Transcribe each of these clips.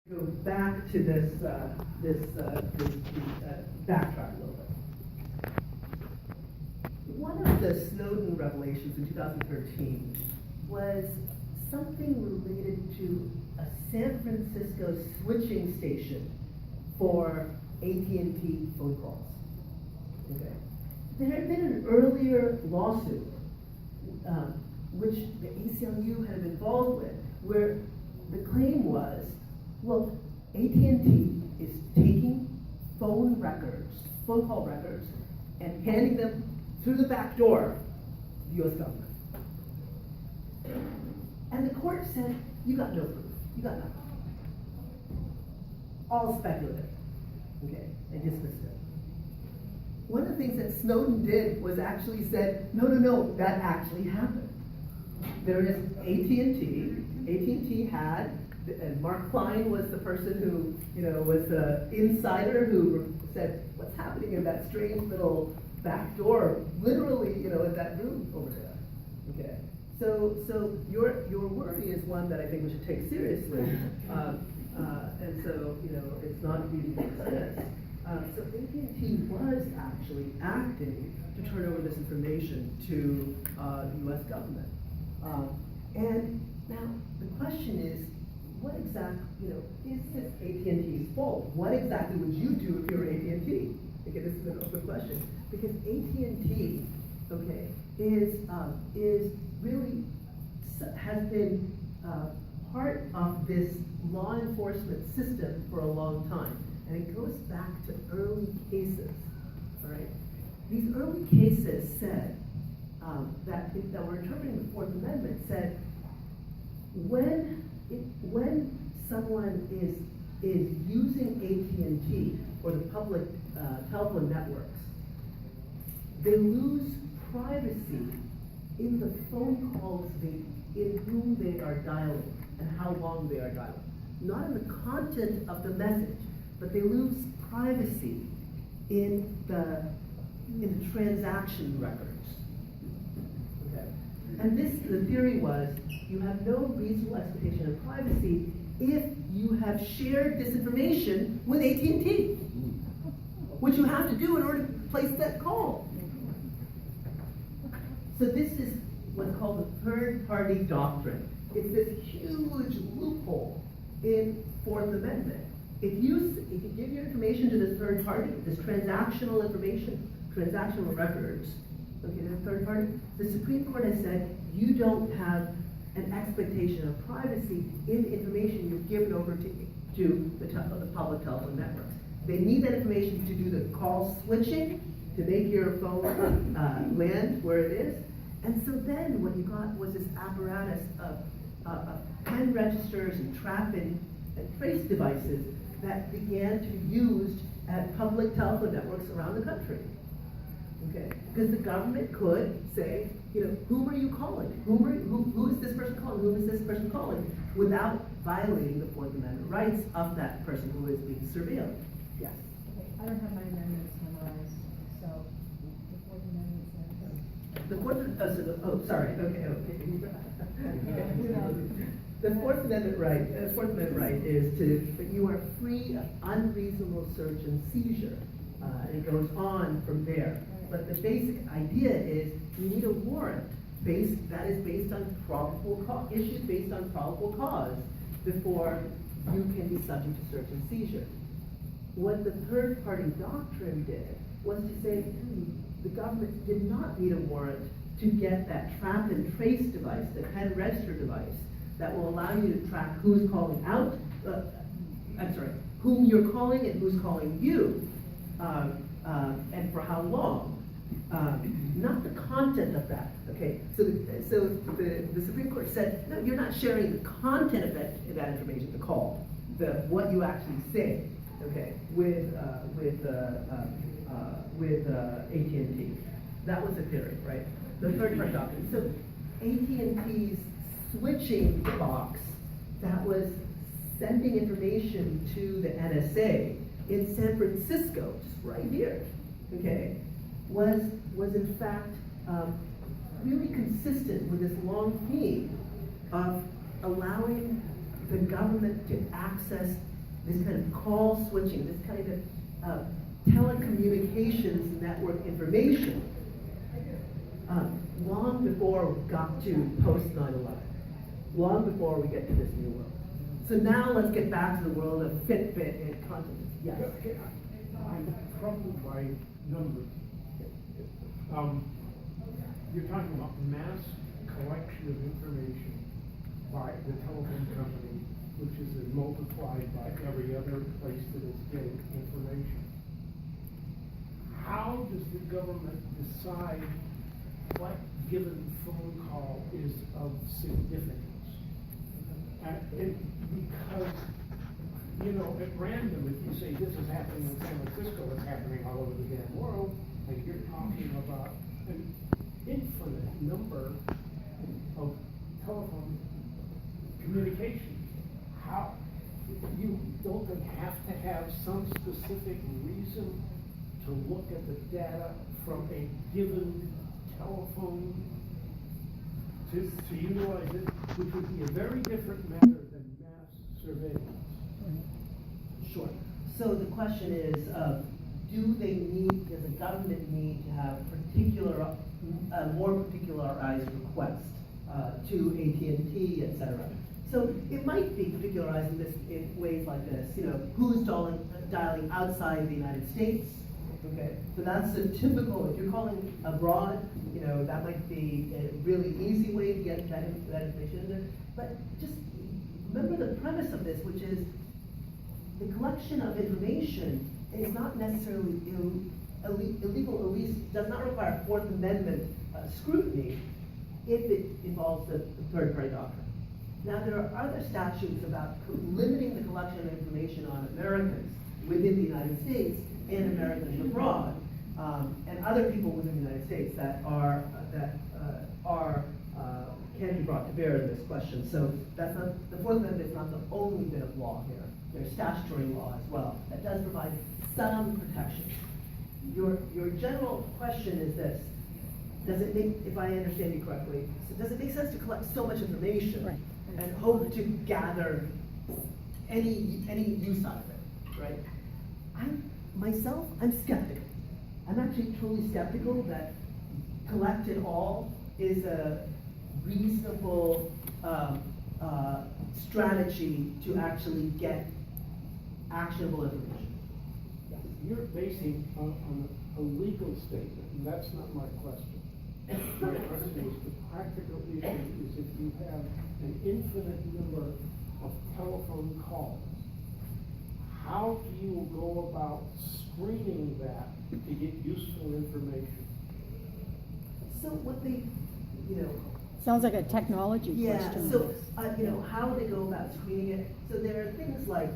Go back to this backtrack a little bit. One of the Snowden revelations in 2013 was something related to a San Francisco switching station for AT&T phone calls. Okay. There had been an earlier lawsuit, which the ACLU had been involved with, where the claim was, well, AT&T is taking phone call records, and handing them through the back door to the US government. And the court said, you got no proof, you got nothing. All speculative, okay, and dismissed it. One of the things that Snowden did was actually said, no, that actually happened. There is AT&T had, and Mark Klein was the person who, was the insider who said, what's happening in that strange little back door, literally, in that room over there. Okay. So your worry is one that I think we should take seriously. And so, it's not easy to dismiss. So AT&T was actually acting to turn over this information to the US government. And now the question is, what exactly, is this AT&T's fault? What exactly would you do if you were AT&T? Okay, this is an open question. Because AT&T, okay, is really, has been part of this law enforcement system for a long time. And it goes back to early cases, all right? These early cases said, that were interpreting the Fourth Amendment, said, when someone is using AT&T or the public telephone networks, they lose privacy in the phone calls in whom they are dialing and how long they are dialing. Not in the content of the message, but they lose privacy in the transaction records. Okay. And the theory was, you have no reasonable expectation of privacy if you have shared this information with AT&T, which you have to do in order to place that call. So this is what's called the third-party doctrine. It's this huge loophole in Fourth Amendment. If you give your information to this third party, this transactional information, transactional records, okay, the third party, the Supreme Court has said you don't have an expectation of privacy in the information you've given over to the public telephone networks. They need that information to do the call switching, to make your phone land where it is. And so then what you got was this apparatus of pen registers and trap and trace devices that began to be used at public telephone networks around the country. Okay, because the government could say, whom are you calling? Who is this person calling? Who is this person calling? Without violating the Fourth Amendment rights of that person who is being surveilled. Yes. Okay, I don't have my amendments memorized, so the Fourth Amendment says. The Fourth. Sorry. Okay. The Fourth Amendment right is that you are free of unreasonable search and seizure. And it goes on from there. But the basic idea is you need a warrant that is based on probable cause, issued based on probable cause before you can be subject to search and seizure. What the third-party doctrine did was to say the government did not need a warrant to get that trap and trace device, the pen register device, that will allow you to track who's calling out, whom you're calling and who's calling you, and for how long. Not the content of that, okay? So the Supreme Court said, no, you're not sharing the content of that information, the call, what you actually say, okay, with AT&T. That was the theory, right? The third-party doctrine. So AT&T's switching box that was sending information to the NSA in San Francisco, just right here, okay, was in fact really consistent with this long theme of allowing the government to access this kind of call switching, this kind of telecommunications network information long before we got to post 9/11, long before we get to this new world. So now let's get back to the world of Fitbit and continence. Yes. I'm troubled by numbers. You're talking about mass collection of information by the telephone company, which is then multiplied by every other place that is getting information. How does the government decide what given phone call is of significance? Because, you know, at random, if you say this is happening in San Francisco, it's happening all over the damn world, and you're talking about an infinite number of telephone communications. How, you don't they have to have some specific reason to look at the data from a given telephone to utilize it, which would be a very different matter than mass surveillance? Sure. So the question is, does the government need to have more particularized requests to AT&T, et cetera? So it might be particularized in ways like this. You know, who's dialing outside the United States? Okay, so that's a typical. If you're calling abroad, you know, that might be a really easy way to get that information in there. But just remember the premise of this, which is the collection of information is not necessarily illegal, at least does not require Fourth Amendment scrutiny if it involves the third-party doctrine. Now, there are other statutes about limiting the collection of information on Americans within the United States and Americans abroad, and other people within the United States that can be brought to bear in this question. So that's not, the Fourth Amendment is not the only bit of law here. There's statutory law as well that does provide some protection. Your general question is this: does it make, if I understand you correctly, does it make sense to collect so much information and hope to gather any use out of it, right? I'm skeptical. I'm actually truly skeptical that collect it all is a reasonable strategy to actually get actionable information. You're basing on a legal statement, and that's not my question. My question is the practical issue is if you have an infinite number of telephone calls, how do you go about screening that to get useful information? So what they, you know. Sounds like a technology question. So, you know, how they go about screening it. So there are things like,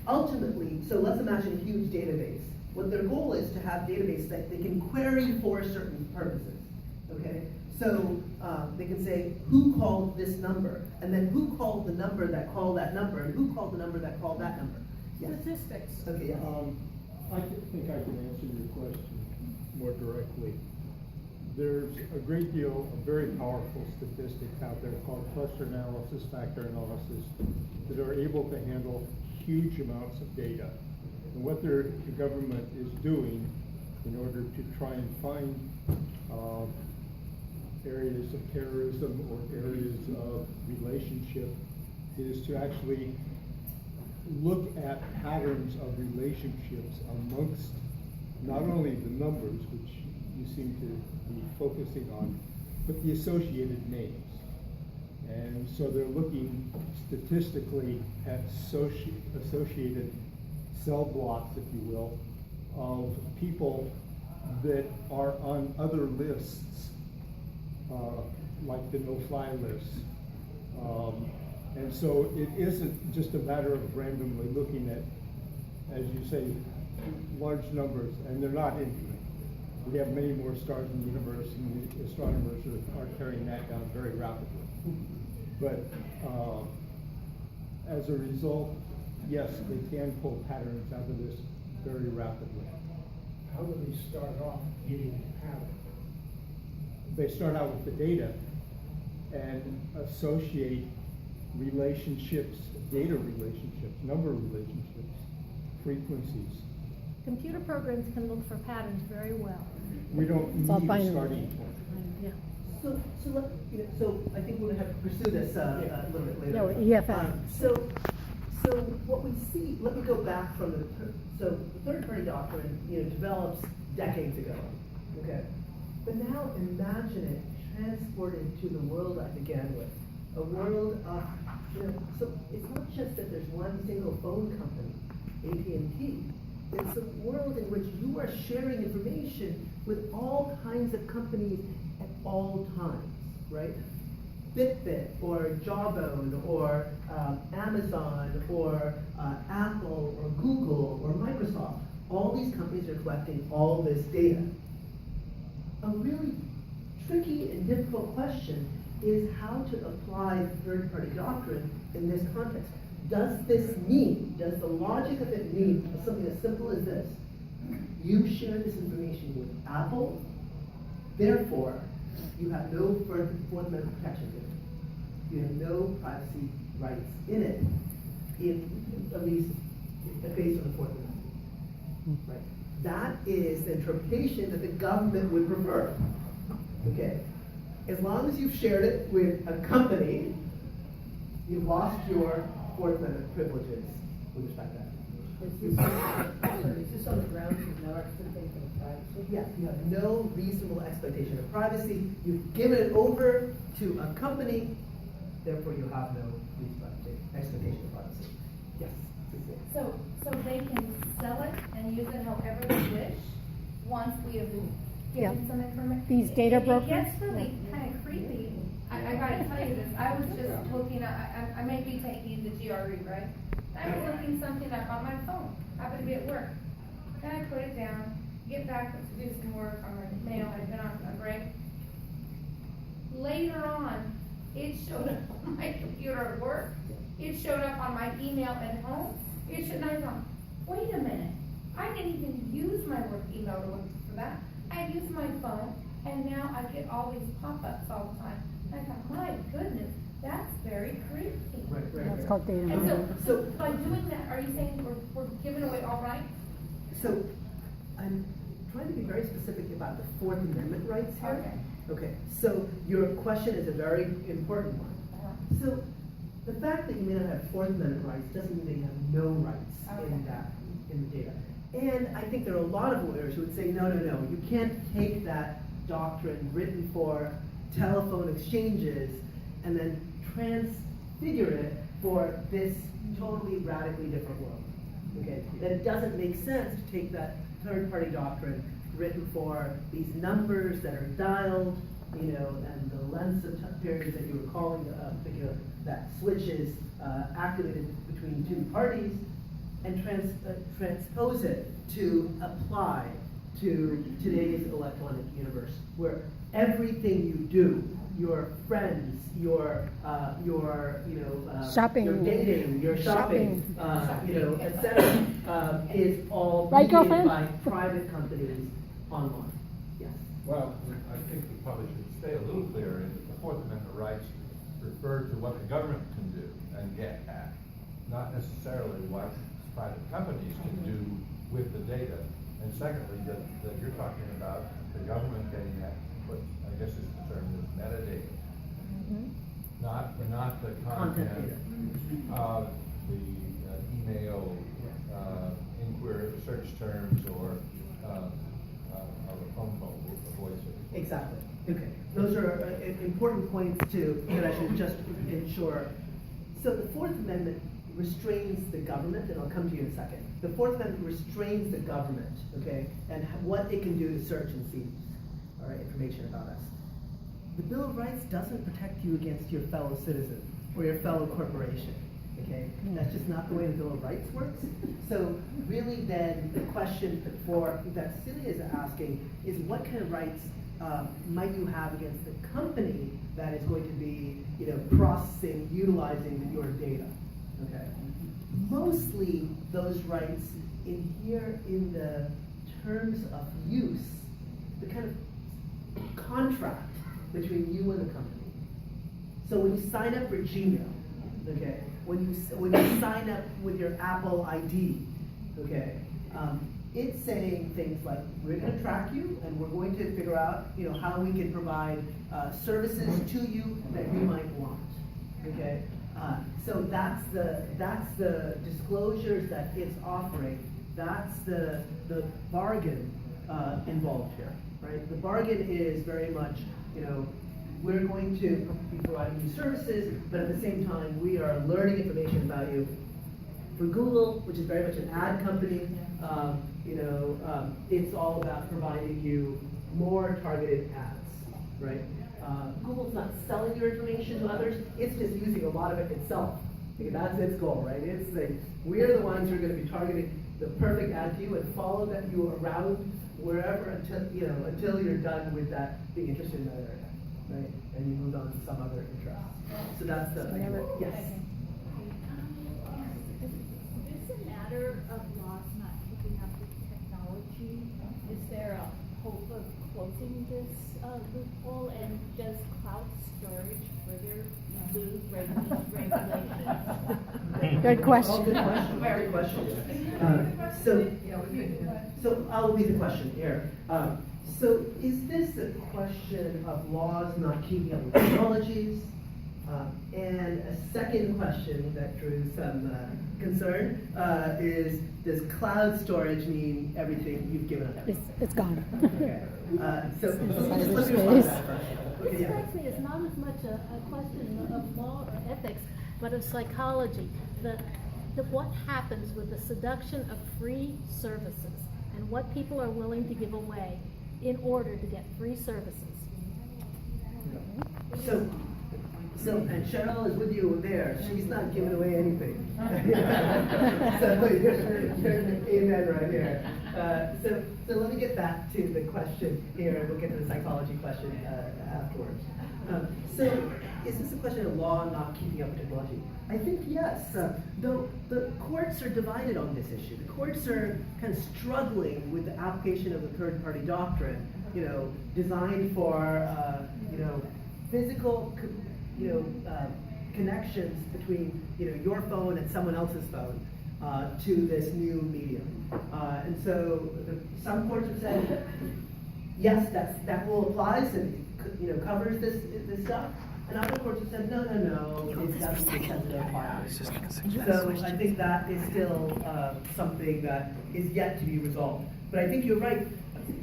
ultimately, so let's imagine a huge database. What their goal is to have databases that they can query for certain purposes, okay? So they can say, who called this number? And then who called the number that called that number? And who called the number that called that number? Yes. Statistics. Okay, yeah. I think I can answer your question more directly. There's a great deal of very powerful statistics out there called cluster analysis, factor analysis, that are able to handle huge amounts of data. And what the government is doing in order to try and find areas of terrorism or areas of relationship is to actually look at patterns of relationships amongst not only the numbers, which you seem to be focusing on, but the associated names. And so they're looking statistically at associated cell blocks, if you will, of people that are on other lists, like the no-fly lists. And so it isn't just a matter of randomly looking at, as you say, large numbers, and they're not infinite. We have many more stars in the universe, and the astronomers are carrying that down very rapidly. But as a result, yes, they can pull patterns out of this very rapidly. How do they start off getting a pattern? They start out with the data and associate relationships, data relationships, number of relationships, frequencies. Computer programs can look for patterns very well. We don't It's all need a binary. starting point. Yeah. So I think we're gonna have to pursue this, a little bit later. No, EFA. So what we see, let me go back from so the third party doctrine, develops decades ago, okay? But now imagine it transported to the world I began with, a world of, so it's not just that there's one single phone company, AT&T, it's a world in which you are sharing information with all kinds of companies at all times, right? Fitbit or Jawbone or Amazon or Apple or Google or Microsoft, all these companies are collecting all this data. A really tricky and difficult question is how to apply third-party doctrine in this context. Does this mean, does the logic of it mean something as simple as this? You share this information with Apple, therefore, you have no Fourth Amendment protections in it. You have no privacy rights in it, at least based on the Fourth Amendment. Right? That is the interpretation that the government would prefer. Okay? As long as you've shared it with a company, you've lost your Fourth Amendment privileges with respect to that. Is this on the grounds of no expectation of privacy? Yes, you have no reasonable expectation of privacy. You've given it over to a company, therefore you have no reasonable expectation of privacy. Yes. So they can sell it and use it however they wish, once we have Yeah. given some information? These data brokers? It gets really kind of creepy. I gotta tell you this, I was just looking, I may be taking the GRE, right? I was looking something up on my phone, happened to be at work. Then I put it down, get back to do some work on my mail, I'd been on a break. Later on, it showed up on my computer at work, it showed up on my email at home, it showed, and I thought, wait a minute, I didn't even use my work email to look for that. I used my phone, and now I get all these pop-ups all the time. And I thought, my goodness, that's very creepy. Right. That's called data And mining. so by doing that, are you saying we're giving away all rights? So I'm trying to be very specific about the Fourth Amendment rights here. Okay, so your question is a very important one. So the fact that you may not have Fourth Amendment rights doesn't mean that you have no rights in the data. And I think there are a lot of lawyers who would say, no, you can't take that doctrine written for telephone exchanges and then transfigure it for this totally radically different world. Okay, that it doesn't make sense to take that third-party doctrine written for these numbers that are dialed, and the lengths of periods that you were calling that switch is activated between two parties, and transpose it to apply to today's electronic universe, where everything you do, your friends, your Shopping. your dating, your shopping, etc., is all Right, mediated girlfriend? by private companies online. Yes. Well, I think we probably should stay a little clearer in that the Fourth Amendment rights refer to what the government can do and get at, not necessarily what private companies can do with the data. And secondly, that you're talking about the government getting at what I guess is the term is metadata. Not the content of the email inquiry, search terms, or of a phone call, a voice. Exactly. Okay. Those are important points that I should just ensure. So the Fourth Amendment restrains the government, and I'll come to you in a second. The Fourth Amendment restrains the government, okay, and what it can do to search and seize, all right, information about us. The Bill of Rights doesn't protect you against your fellow citizen or your fellow corporation, okay? That's just not the way the Bill of Rights works. So really then the question that Celia is asking is what kind of rights might you have against the company that is going to be, processing, utilizing your data, okay? Mostly those rights inhere in the terms of use, the kind of contract between you and the company. So when you sign up for Gmail, okay? When you sign up with your Apple ID, okay? It's saying things like, we're gonna track you and we're going to figure out, how we can provide services to you that you might want, okay? So that's the disclosures that it's offering. That's the bargain involved here, right? The bargain is very much, we're going to be providing you services, but at the same time, we are learning information about you. For Google, which is very much an ad company, it's all about providing you more targeted ads, right? Google's not selling your information to others, it's just using a lot of it itself. Because that's its goal, right? It's we're the ones who are going to be targeting the perfect ad to you and follow that you around wherever until you're done with that, being interested in that area, right? And you move on to some other interest. So that's the, yes. It's a matter of laws not keeping up with technology. Is there a hope of closing this loophole, and does cloud storage further lose regulations? Good question. Oh, good question. Very good question. So I'll read the question here. So is this a question of laws not keeping up with technologies? And a second question that drew some concern is, does cloud storage mean everything you've given up? It's gone. Okay. So let me respond to that first. This Okay, yeah. strikes me as not as much a question of law or ethics, but of psychology. What happens with the seduction of free services and what people are willing to give away in order to get free services. So, and Cheryl is with you there. She's not giving away anything. So you're amen right here. So let me get back to the question here, and we'll get to the psychology question afterwards. So is this a question of law not keeping up with technology? I think yes. Though the courts are divided on this issue. The courts are kind of struggling with the application of the third-party doctrine, designed for physical connections between your phone and someone else's phone to this new medium. And so some courts have said, yes, that rule applies and covers this stuff. And other courts have said, no, it doesn't because it applies. So I think that is still something that is yet to be resolved. But I think you're right.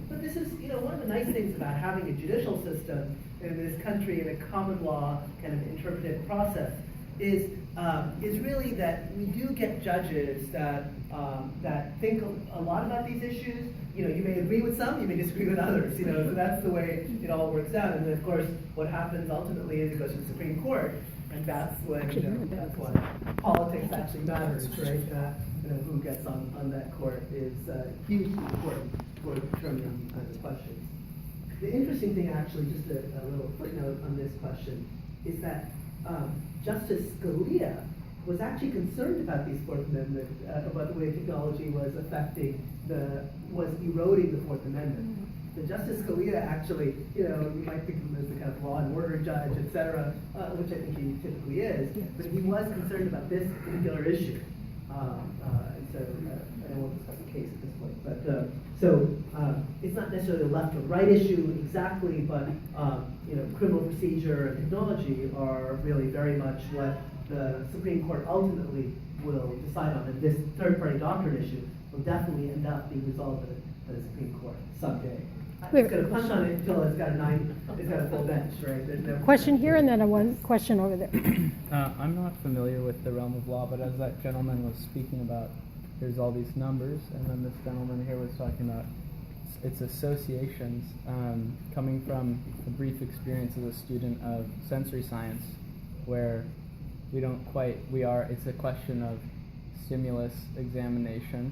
But this is, one of the nice things about having a judicial system in this country in a common law kind of interpretive process is really that we do get judges that think a lot about these issues. You may agree with some, you may disagree with others. So that's the way it all works out. And then of course, what happens ultimately is it goes to the Supreme Court, and that's when that's when politics actually matters, right? Who gets on that court is hugely important for determining the questions. The interesting thing, actually, just a little footnote on this question, is that Justice Scalia was actually concerned about these Fourth Amendment, about the way technology was was eroding the Fourth Amendment. So Justice Scalia actually, you might think of him as a kind of law and order judge, et cetera, which I think he typically is, but he was concerned about this particular issue. And so, I won't discuss the case at this point, but it's not necessarily a left or right issue exactly, but criminal procedure and technology are really very much what the Supreme Court ultimately will decide on. And this third-party doctrine issue will definitely end up being resolved by the Supreme Court someday. It's going to punch on it until it's got a full bench, right? There's no Question here and then one question over there. I'm not familiar with the realm of law, but as that gentleman was speaking about, there's all these numbers, and then this gentleman here was talking about its associations, coming from a brief experience as a student of sensory science, where it's a question of stimulus examination,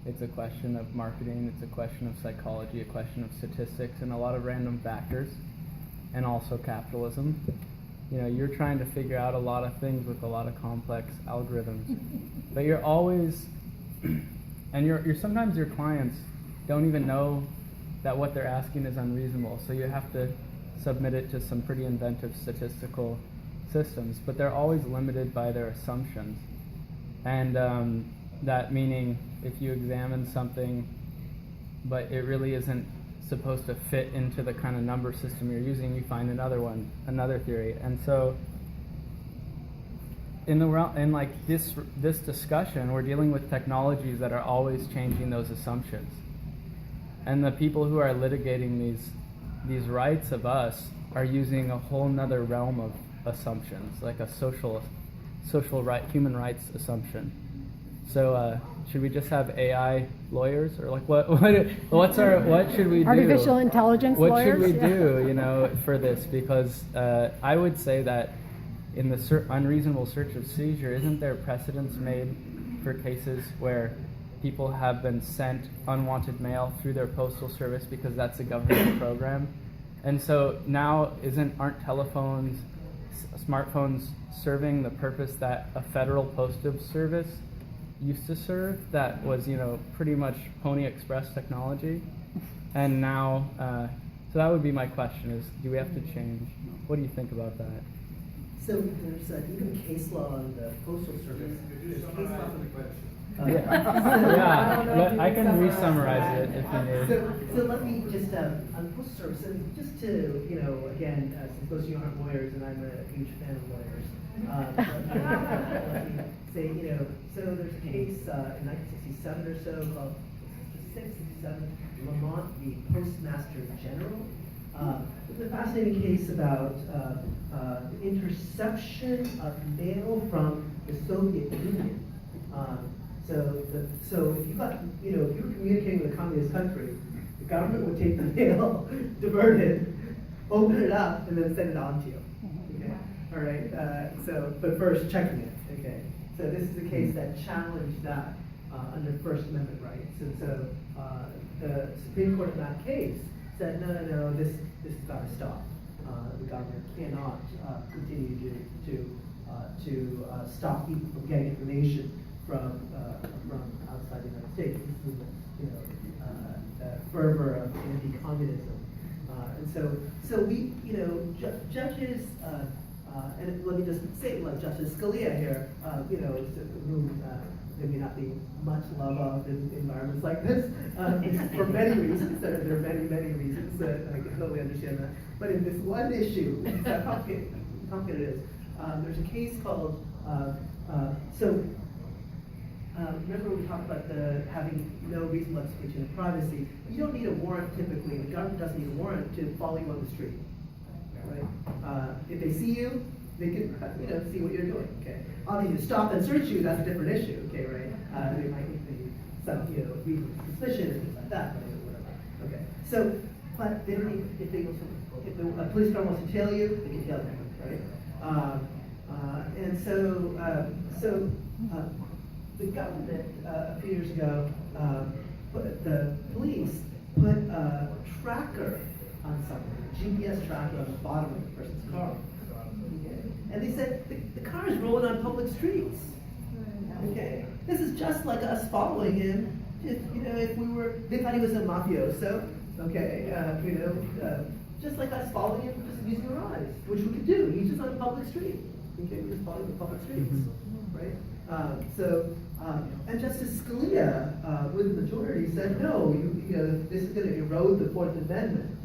it's a question of marketing, it's a question of psychology, a question of statistics, and a lot of random factors, and also capitalism. You're trying to figure out a lot of things with a lot of complex algorithms, but you're always, and you're sometimes your clients don't even know that what they're asking is unreasonable, so you have to submit it to some pretty inventive statistical systems, but they're always limited by their assumptions. And that meaning if you examine something, but it really isn't supposed to fit into the kind of number system you're using, you find another theory. And so in like this discussion, we're dealing with technologies that are always changing those assumptions. And the people who are litigating these rights of us are using a whole nother realm of assumptions, like a social right, human rights assumption. So should we just have AI lawyers, or like what should we do? Artificial intelligence what lawyers? should we do, for this? Because I would say that in the unreasonable search of seizure, isn't there precedents made for cases where people have been sent unwanted mail through their postal service because that's a government program? And so now aren't telephones, smartphones serving the purpose that a federal postal service used to serve, that was, pretty much Pony Express technology? And now, so that would be my question is, do we have to change? What do you think about that? So there's even case law on the postal service. There's case law on the question. Yeah, I can re-summarize it if you need. So let me just, on postal service, and just to, again, since most of you aren't lawyers and I'm a huge fan of lawyers, let me say, so there's a case in 1967 or so called 67, Lamont v. Postmaster General. It's a fascinating case about the interception of mail from the Soviet Union. So if you got, if you were communicating with a communist country, the government would take the mail, divert it, open it up, and then send it on to you. Okay. All right. But first checking it. Okay. So this is a case that challenged that under First Amendment rights, and so the Supreme Court in that case said, no, this has got to stop. The government cannot continue to stop people from getting information from outside the United States. This is the fervor of anti-communism, and so we, judges, and let me just say, like Justice Scalia here, who there may not be much love of in environments like this, for many reasons. There are many reasons that I can totally understand that. But in this one issue, how complicated it is, there's a case called, remember we talked about having no reasonable expectation of privacy. You don't need a warrant typically. The government doesn't need a warrant to follow you on the street, right? If they see you, they can see what you're doing. Okay. Obviously, to stop and search you, that's a different issue. Okay, right? They might need some reasonable suspicion and things like that, but whatever. Okay. So, but they don't need if the police car wants to tail you, they can tail you, right? And so the government a few years ago, the police put a tracker on something, a GPS tracker on the bottom of the person's car. Okay. And they said, the car is rolling on public streets. Okay. This is just like us following him. If we were, they thought he was a mafioso. Okay. Just like us following him, just using our eyes, which we could do. He's just on a public street. Okay, we just follow the public streets, right? And Justice Scalia, with the majority, said no. This is going to erode the Fourth Amendment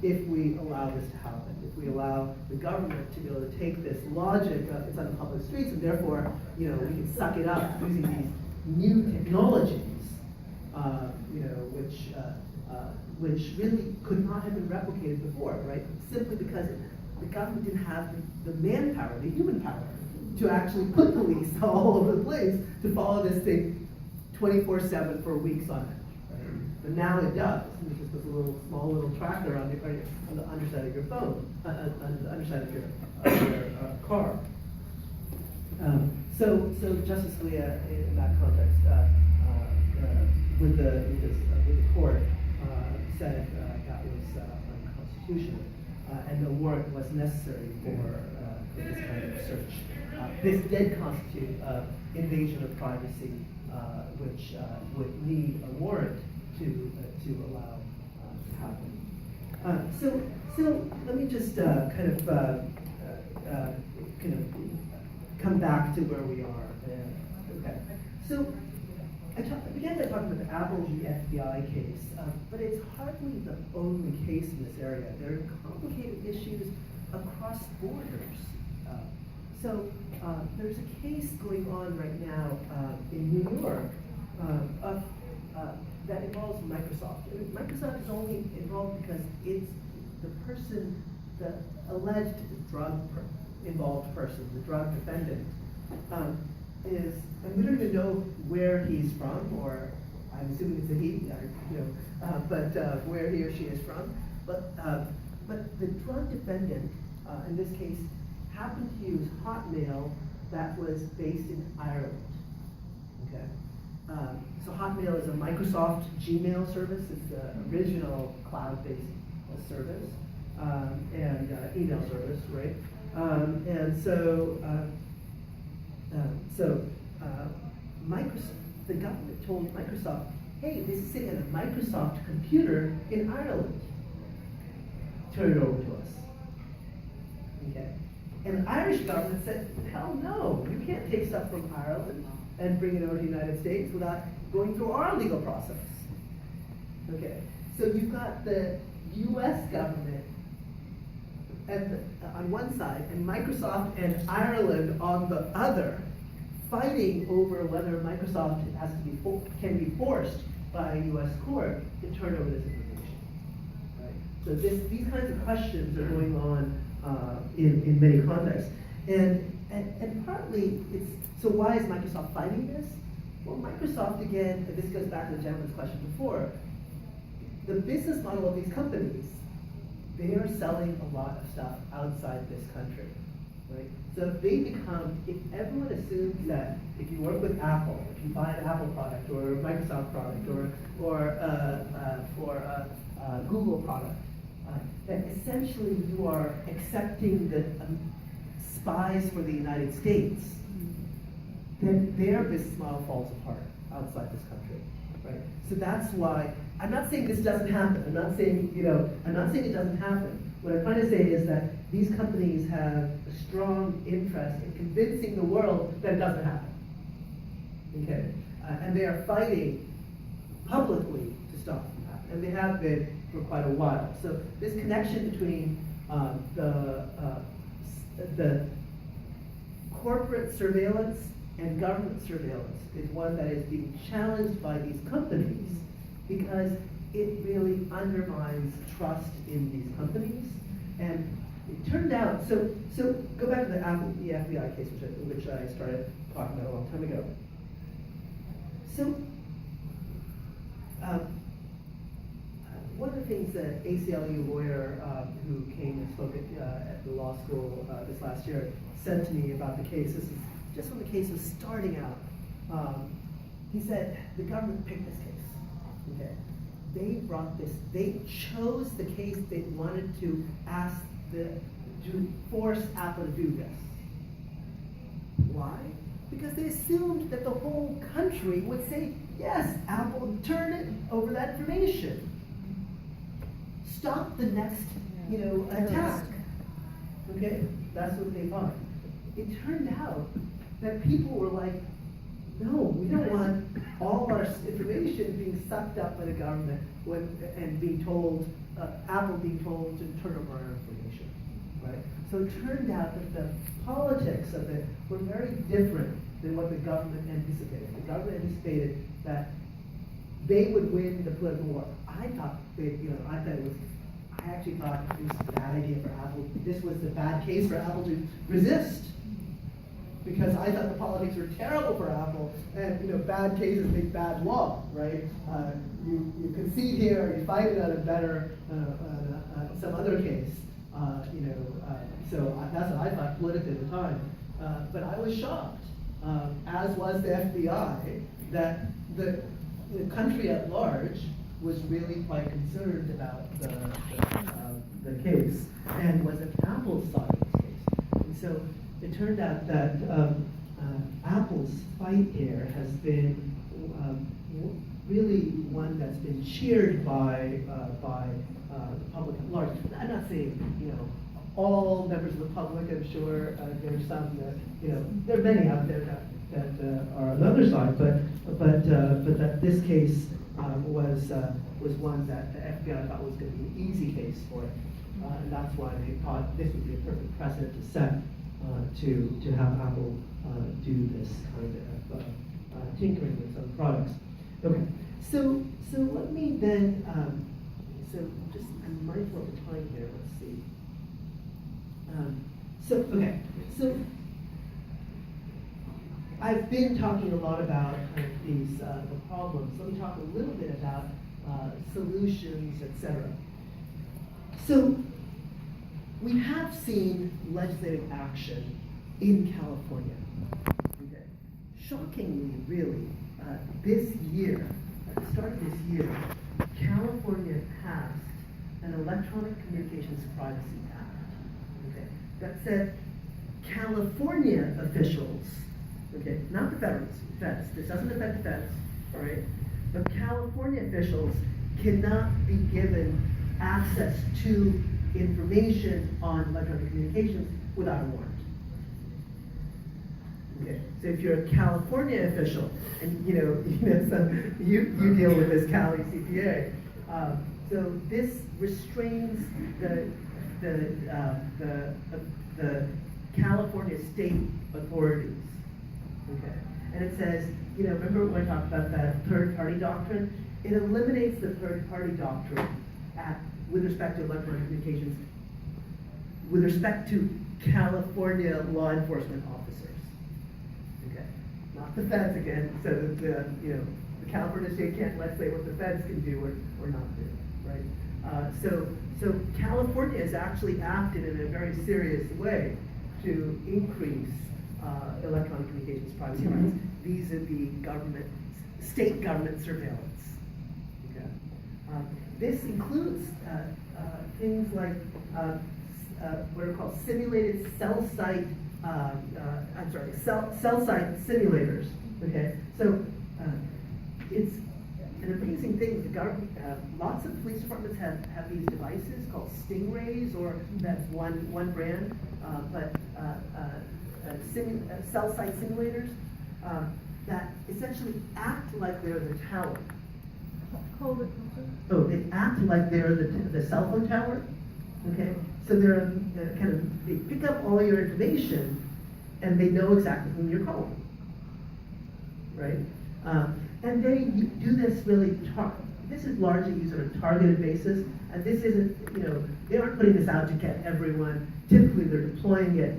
if we allow this to happen. If we allow the government to be able to take this logic, it's on the public streets, and therefore, we can suck it up using these new technologies, which really could not have been replicated before, right? Simply because the government didn't have the manpower, the human power, to actually put police all over the place to follow this thing 24/7 for weeks on end. Right? But now it does. It's just this small little tracker on the underside of your phone, on the underside of your car. So Justice Scalia, in that context, with the court, said that was unconstitutional, and no warrant was necessary for this kind of search. This did constitute invasion of privacy, which would need a warrant to allow to happen. So let me just kind of kind of come back to where we are. Okay. So I began by talking about the Apple v. FBI case, but it's hardly the only case in this area. There are complicated issues across borders. There's a case going on right now in New York that involves Microsoft. Microsoft is only involved because it's the person, the alleged drug-involved person, the drug defendant, and we don't even know where he's from, or I'm assuming it's a he, but where he or she is from. But the drug defendant, in this case, happened to use Hotmail that was based in Ireland. Okay. So Hotmail is a Microsoft Gmail service. It's the original cloud-based service and email service, right? The government told Microsoft, "Hey, this is sitting on a Microsoft computer in Ireland. Turn it over to us." Okay. And the Irish government said, "Hell no, you can't take stuff from Ireland and bring it over to the United States without going through our legal process." Okay, so you've got the U.S. government on one side and Microsoft and Ireland on the other, fighting over whether Microsoft can be forced by a U.S. court to turn over this information. Right? So these kinds of questions are going on in many contexts, and partly it's so why is Microsoft fighting this? Well, Microsoft, again, and this goes back to the gentleman's question before, the business model of these companies, they are selling a lot of stuff outside this country, right? So if everyone assumes that if you work with Apple, if you buy an Apple product or a Microsoft product or a Google product, that essentially you are accepting the spies for the United States, then their business model falls apart outside this country, right? So that's why, I'm not saying this doesn't happen. I'm not saying it doesn't happen. What I'm trying to say is that these companies have a strong interest in convincing the world that it doesn't happen. Okay? And they are fighting publicly to stop it from happening. And they have been for quite a while. So this connection between the corporate surveillance and government surveillance is one that is being challenged by these companies because it really undermines trust in these companies. And it turned out, so go back to the Apple FBI case, which I started talking about a long time ago. So one of the things that ACLU lawyer who came and spoke at the law school this last year said to me about the case, this is just when the case was starting out, he said, the government picked this case, okay? They chose the case they wanted to to force Apple to do this. Why? Because they assumed that the whole country would say, yes, Apple, turn it over that information. Stop the next, attack. Okay? That's what they thought. It turned out that people were like, no, we don't want all our information being sucked up by the government and being told, Apple being told to turn over our information, right? So it turned out that the politics of it were very different than what the government anticipated. The government anticipated that they would win the political war. I actually thought it was a bad idea for Apple. This was the bad case for Apple to resist. Because I thought the politics were terrible for Apple, and bad cases make bad law, right? You concede here, you fight it out of better some other case, So that's what I thought politically at the time. But I was shocked, as was the FBI, that the country at large was really quite concerned about the case and was at Apple's side of this case. And so it turned out that Apple's fight here has been really one that's been cheered by the public at large. I'm not saying all members of the public, I'm sure, there's some that, there are many out there that are on the other side, but that this case was one that the FBI thought was going to be an easy case for it. And that's why they thought this would be a perfect precedent to set to have Apple do this kind of tinkering with some products. Okay, so let me then, I'm mindful of the time here, let's see. So I've been talking a lot about these the problems. Let me talk a little bit about solutions, etc. So we have seen legislative action in California. Okay. Shockingly, really, this year, at the start of this year, California passed an Electronic Communications Privacy Act. Okay, that said California officials, okay, not the feds, this doesn't affect the feds, all right, but California officials cannot be given access to information on electronic communications without a warrant. Okay, so if you're a California official, and so you deal with this Cali CPA, so this restrains the California state authorities. Okay, and it says, remember when I talked about that third-party doctrine? It eliminates the third-party doctrine with respect to electronic communications, with respect to California law enforcement officers. Okay, not the feds again. So that the California state can't legislate what the feds can do or not do, right? So California has actually acted in a very serious way to increase electronic communications privacy rights vis-a-vis state government surveillance. Okay. This includes things like what are called simulated cell site cell site simulators. Okay, so it's an amazing thing. The government, lots of police departments have these devices called Stingrays, or that's one brand, but cell site simulators that essentially act like they're the tower. Hold it. Oh, they act like they're the cell phone tower. Okay, so they're they pick up all your information, and they know exactly whom you're calling. Right, and they do this really. This is largely used on a targeted basis, and this isn't. They aren't putting this out to get everyone. Typically, they're deploying it.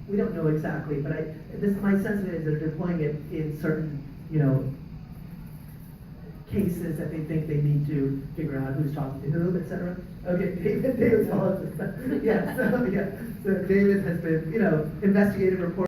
We don't know exactly, but my sense of it is they're deploying it in certain, cases that they think they need to figure out who's talking to whom, etc. Okay, David's all of this stuff. So David has been, investigative reporter.